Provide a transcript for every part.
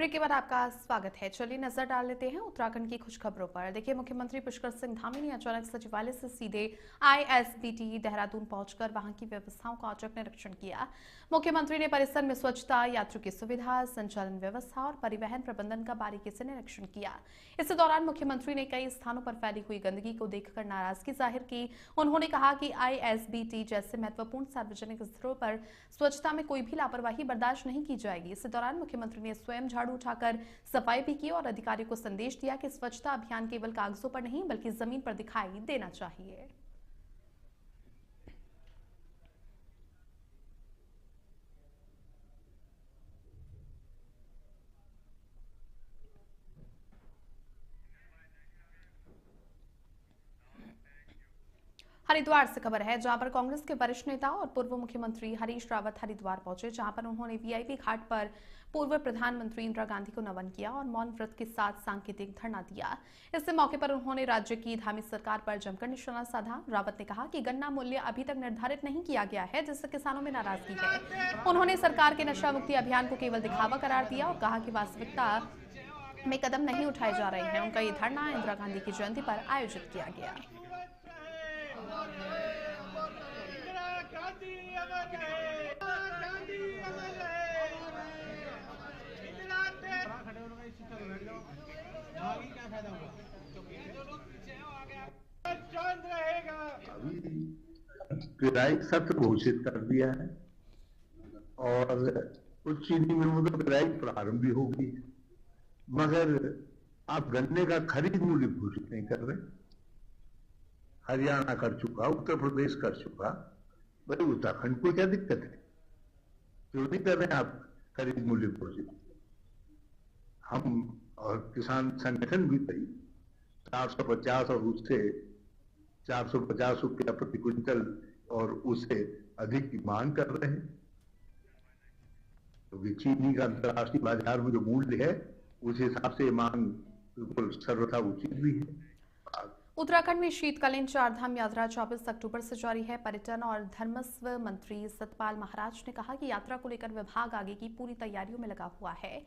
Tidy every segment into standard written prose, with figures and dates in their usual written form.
Break के बाद आपका स्वागत है। चलिए नजर डाल लेते हैं उत्तराखंड की कुछ खबरों पर। देखिए, मुख्यमंत्री पुष्कर सिंह धामी ने अचानक सचिवालय से सीधे आईएसबीटी देहरादून पहुंचकर वहां की व्यवस्थाओं का औचक निरीक्षण किया। मुख्यमंत्री ने परिसर में स्वच्छता, यात्रियों की सुविधा, संचालन व्यवस्था और परिवहन प्रबंधन का बारीकी से निरीक्षण किया। इस दौरान मुख्यमंत्री ने कई स्थानों पर फैली हुई गंदगी को देखकर नाराजगी जाहिर की। उन्होंने कहा कि आईएसबीटी जैसे महत्वपूर्ण सार्वजनिक स्थलों पर स्वच्छता में कोई भी लापरवाही बर्दाश्त नहीं की जाएगी। इस दौरान मुख्यमंत्री ने स्वयं झाड़ू उठाकर सफाई भी की और अधिकारियों को संदेश दिया कि स्वच्छता अभियान केवल कागजों पर नहीं बल्कि जमीन पर दिखाई देना चाहिए। हरिद्वार से खबर है, जहां पर कांग्रेस के वरिष्ठ नेता और पूर्व मुख्यमंत्री हरीश रावत हरिद्वार पहुंचे, जहां पर उन्होंने वीआईपी घाट पर पूर्व प्रधानमंत्री इंदिरा गांधी को नमन किया और मौन व्रत के साथ सांकेतिक धरना दिया। इस मौके पर उन्होंने राज्य की धामी सरकार पर जमकर निशाना साधा। रावत ने कहा कि गन्ना मूल्य अभी तक निर्धारित नहीं किया गया है, जिससे किसानों में नाराजगी है। उन्होंने सरकार के नशा मुक्ति अभियान को केवल दिखावा करार दिया और कहा कि वास्तविकता में कदम नहीं उठाए जा रहे हैं। उनका ये धरना इंदिरा गांधी की जयंती पर आयोजित किया गया। पिराई सत्र घोषित कर दिया है और कुछ चीनी मिलों में पिराई प्रारंभ भी होगी, मगर आप गन्ने का खरीद मूल्य घोषित नहीं कर रहे। हरियाणा कर चुका, उत्तर प्रदेश कर चुका, भाई उत्तराखंड को क्या दिक्कत है? क्यों नहीं कर रहे आप खरीद मूल्य घोषित? हम और किसान संगठन भी सही 450 और उससे 450 रुपया प्रति क्विंटल और उससे अधिक की मांग कर रहे हैं, क्योंकि चीनी का अंतर्राष्ट्रीय बाजार में जो मूल्य है उस हिसाब से मांग बिल्कुल सर्वथा उचित भी है। उत्तराखंड में शीतकालीन चारधाम यात्रा 24 अक्टूबर से जारी है। पर्यटन और धर्मस्व मंत्री सतपाल महाराज ने कहा कि यात्रा को लेकर विभाग आगे की पूरी तैयारियों में लगा हुआ है।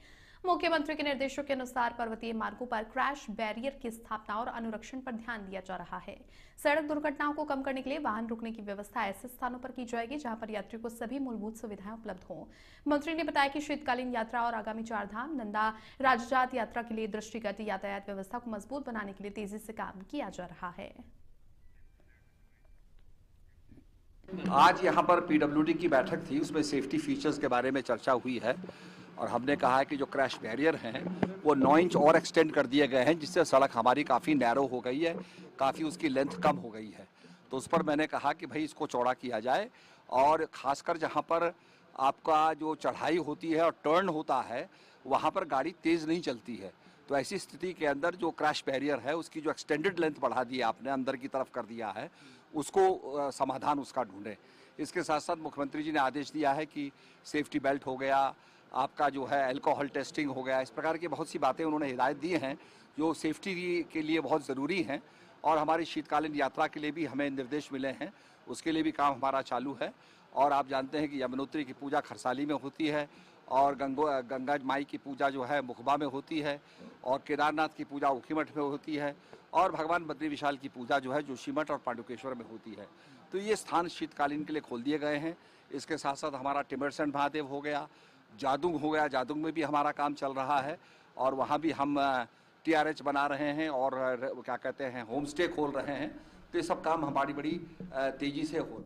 मुख्यमंत्री के निर्देशों के अनुसार पर्वतीय मार्गों पर क्रैश बैरियर की स्थापना और अनुरक्षण पर ध्यान दिया जा रहा है। सड़क दुर्घटनाओं को कम करने के लिए वाहन रुकने की व्यवस्था ऐसे स्थानों पर की जाएगी जहां पर यात्रियों को सभी मूलभूत सुविधाएं उपलब्ध हों। मंत्री ने बताया कि शीतकालीन यात्रा और आगामी चारधाम नंदा राजजात यात्रा के लिए दृष्टिगत यातायात व्यवस्था को मजबूत बनाने के लिए तेजी से काम किया जा रहा है। आज यहाँ पर पीडब्ल्यूडी की बैठक थी, उसमें सेफ्टी फीचर्स के बारे में चर्चा हुई है और हमने कहा है कि जो क्रैश बैरियर हैं वो 9 इंच और एक्सटेंड कर दिए गए हैं, जिससे सड़क हमारी काफ़ी नैरो हो गई है, काफ़ी उसकी लेंथ कम हो गई है। तो उस पर मैंने कहा कि भाई इसको चौड़ा किया जाए और ख़ासकर जहाँ पर आपका जो चढ़ाई होती है और टर्न होता है वहाँ पर गाड़ी तेज़ नहीं चलती है। तो ऐसी स्थिति के अंदर जो क्रैश बैरियर है उसकी जो एक्सटेंडेड लेंथ बढ़ा दी आपने, अंदर की तरफ कर दिया है, उसको समाधान उसका ढूंढें। इसके साथ साथ मुख्यमंत्री जी ने आदेश दिया है कि सेफ्टी बेल्ट हो गया, आपका जो है अल्कोहल टेस्टिंग हो गया, इस प्रकार की बहुत सी बातें उन्होंने हिदायत दी हैं जो सेफ्टी के लिए बहुत ज़रूरी हैं। और हमारी शीतकालीन यात्रा के लिए भी हमें निर्देश मिले हैं, उसके लिए भी काम हमारा चालू है। और आप जानते हैं कि यमुनोत्री की पूजा खरसाली में होती है और गंगा माई की पूजा जो है मुखबा में होती है और केदारनाथ की पूजा ऊखीमठ में होती है और भगवान बद्री विशाल की पूजा जो है जोशीमठ और पांडुकेश्वर में होती है। तो ये स्थान शीतकालीन के लिए खोल दिए गए हैं। इसके साथ साथ हमारा टिमरसेंट महादेव हो गया, जादुंग हो गया, जादुंग में भी हमारा काम चल रहा है और वहाँ भी हम TRH बना रहे हैं और क्या कहते हैं होम स्टे खोल रहे हैं। तो ये सब काम हमारी बड़ी तेज़ी से हो।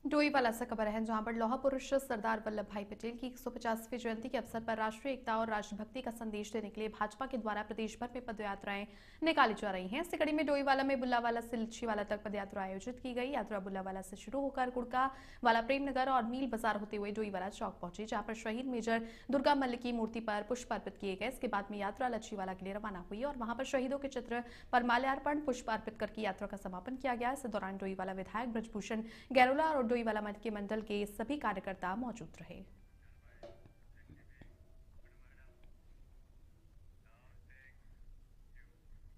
डोईवाला से खबर है, जहां पर लौह पुरुष सरदार वल्लभ भाई पटेल की 150वीं जयंती के अवसर पर राष्ट्रीय एकता और राष्ट्रभक्ति का संदेश देने के लिए भाजपा के द्वारा प्रदेश भर में पदयात्राएं निकाली जा रही हैं। इसी कड़ी में डोईवाला में बुल्लावाला से लिच्छीवाला तक पदयात्रा आयोजित की गई। यात्रा बुल्लावाला से शुरू होकर कुड़का वाला प्रेमनगर और मील बाजार होते हुए डोईवाला चौक पहुंची, जहां पर शहीद मेजर दुर्गा मल्ल की मूर्ति पर पुष्प अर्पित किए गए। इसके बाद में यात्रा लच्छीवाला के लिए रवाना हुई और वहां पर शहीदों के चित्र पर माल्यार्पण पुष्प अर्पित करके यात्रा का समापन किया गया। इस दौरान डोईवाला विधायक ब्रजभूषण गैरोला और डोईवाला मठ के मंडल के सभी कार्यकर्ता मौजूद रहे।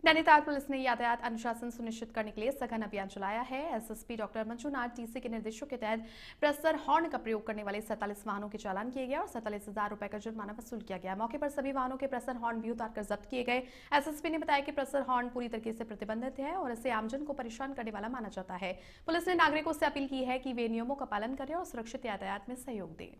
नैनीताल पुलिस ने यातायात अनुशासन सुनिश्चित करने के लिए सघन अभियान चलाया है। एसएसपी डॉक्टर मंजूनाथ टीसी के निर्देशों के तहत प्रेशर हॉर्न का प्रयोग करने वाले 47 वाहनों के चालान किए गए और 47,000 रुपए का जुर्माना वसूल किया गया। मौके पर सभी वाहनों के प्रेशर हॉर्न भी उतारकर जब्त किए गए। एसएसपी ने बताया कि प्रेशर हॉर्न पूरी तरीके से प्रतिबंधित है और इसे आमजन को परेशान करने वाला माना जाता है। पुलिस ने नागरिकों से अपील की है कि वे नियमों का पालन करें और सुरक्षित यातायात में सहयोग दें।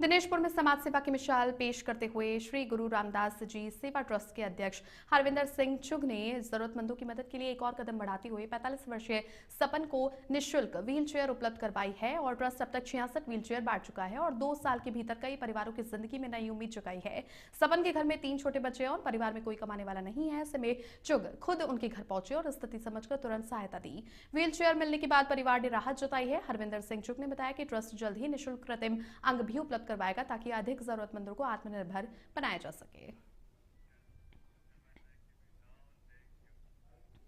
दिनेशपुर में समाज सेवा की मिसाल पेश करते हुए श्री गुरु रामदास जी सेवा ट्रस्ट के अध्यक्ष हरविंदर सिंह चुग ने जरूरतमंदों की मदद के लिए एक और कदम बढ़ाते हुए 45 वर्षीय सपन को निःशुल्क व्हील चेयर उपलब्ध करवाई है और ट्रस्ट अब तक 66 व्हील चेयर बांट चुका है और 2 साल के भीतर कई परिवारों की जिंदगी में नई उम्मीद जगाई है। सपन के घर में 3 छोटे बच्चे हैं और परिवार में कोई कमाने वाला नहीं है। ऐसे में चुग खुद उनके घर पहुंचे और स्थिति समझकर तुरंत सहायता दी। व्हील चेयर मिलने के बाद परिवार ने राहत जताई है। हरविंदर सिंह चुग ने बताया कि ट्रस्ट जल्द ही निःशुल्क कृत्रिम अंग भी उपलब्ध करवाएगा ताकि अधिक जरूरतमंदों को आत्मनिर्भर बनाया जा सके।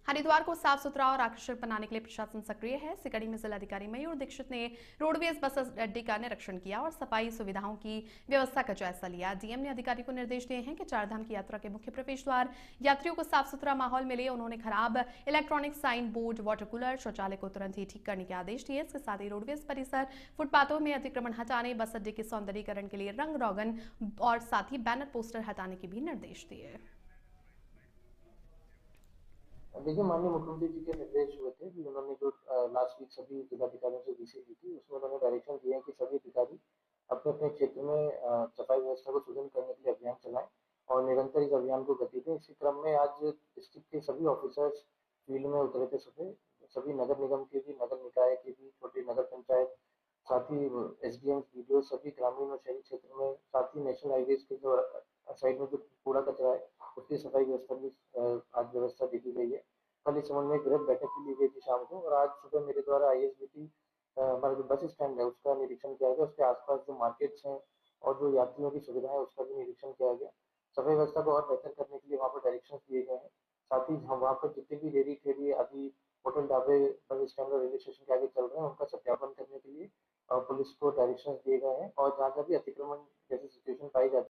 हरिद्वार को साफ सुथरा और आकर्षक बनाने के लिए प्रशासन सक्रिय है। सिकड़ी में जिलाधिकारी मयूर दीक्षित ने रोडवेज बस अड्डे का निरीक्षण किया और सफाई सुविधाओं की व्यवस्था का जायजा लिया। डीएम ने अधिकारी को निर्देश दिए हैं कि चारधाम की यात्रा के मुख्य प्रवेश द्वार यात्रियों को साफ सुथरा माहौल मिले। उन्होंने खराब electronic sign board, water cooler, शौचालय को तुरंत ही ठीक करने के आदेश दिए। इसके साथ ही रोडवेज परिसर, फुटपाथों में अतिक्रमण हटाने, बस अड्डे के सौंदर्यीकरण के लिए रंग रोगन और साथ ही बैनर पोस्टर हटाने के भी निर्देश दिए। देखिए, माननीय मुख्यमंत्री जी के निर्देश हुए थे कि उन्होंने जो लास्ट वीक सभी जिलाधिकारियों से वीसी दी थी, उसमें उन्होंने डायरेक्शन दिए हैं कि सभी अधिकारी अपने अपने क्षेत्र में सफाई व्यवस्था को सुदृढ़ करने के लिए अभियान चलाएं और निरंतर इस अभियान को गति दें। इसी क्रम में आज डिस्ट्रिक्ट के सभी ऑफिसर्स फील्ड में उतरे थे। सभी नगर निगम के भी, नगर निकाय के भी, छोटी नगर पंचायत, साथ ही एसडीएम, बीडीओ, सभी ग्रामीण और शहरी क्षेत्र में, साथ ही नेशनल हाईवेज के जो साइड में जो कूड़ा कचरा है उसकी सफाई व्यवस्था भी आज व्यवस्था देखी गई है। कल इस संबंध में एक वृहद बैठक भी ली गई थी शाम को और आज सुबह मेरे द्वारा आईएसबीटी हमारा जो बस स्टैंड है उसका निरीक्षण किया गया। उसके आसपास जो मार्केट्स हैं और जो यात्रियों की सुविधाएं है उसका भी निरीक्षण किया गया। सफाई व्यवस्था को और बेहतर करने के लिए वहाँ पर डायरेक्शन दिए गए हैं। साथ ही हम वहाँ पर जितने भी रेहड़ी ठेली आदि होटल ढाबे बस स्टैंड और रेलवे स्टेशन के आगे चल रहे हैं उनका सत्यापन करने के लिए पुलिस को डायरेक्शन दिए गए हैं और जहाँ जहाँ भी अतिक्रमण जैसी सिचुएशन पाई जाती है